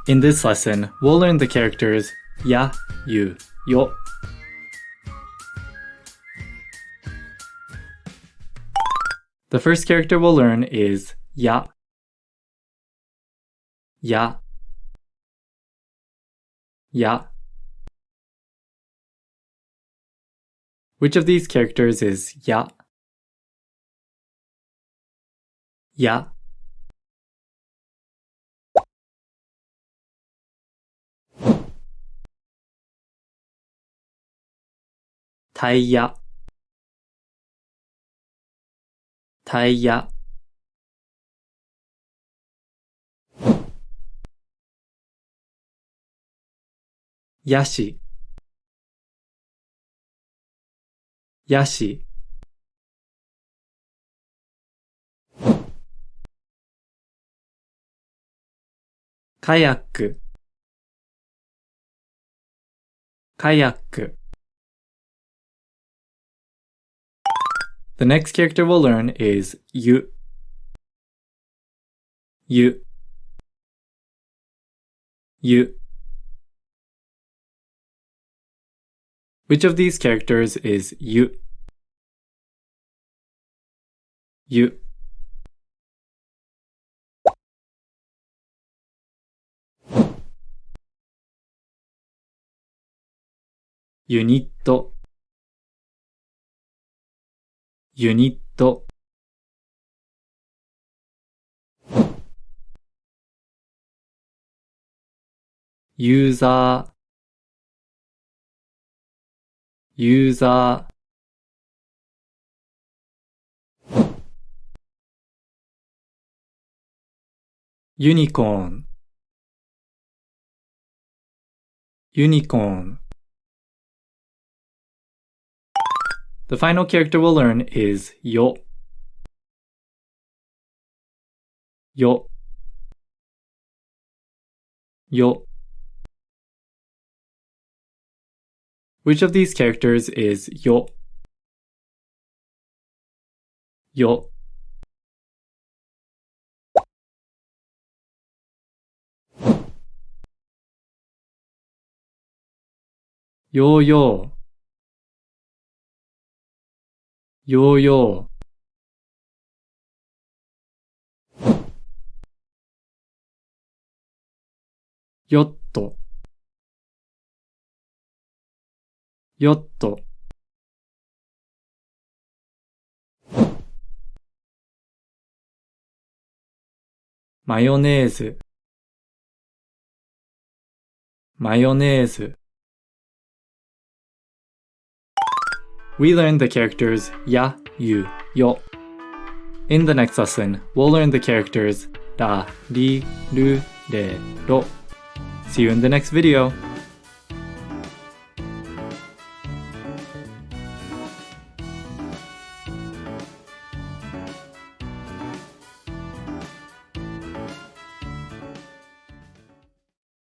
In this lesson, we'll learn the characters ya, you, yo. The first character we'll learn is ya. Ya. Ya. Which of these characters is ya? Ya. Taia. Taia. Yashi. Yashi. Kayak. Kayak. The next character we'll learn is you. You. You. Which of these characters is you? You. Unit. Unit. User. User. Unicorn. Unicorn. The final character we'll learn is yo. Yo. Yo. Which of these characters is yo? Yo. Yo-yo. Yo-yo. Yacht. Yacht. Mayonnaise. Mayonnaise. We learned the characters ya, you, yo. In the next lesson, we'll learn the characters ra, ri, ru, re, ro. See you in the next video.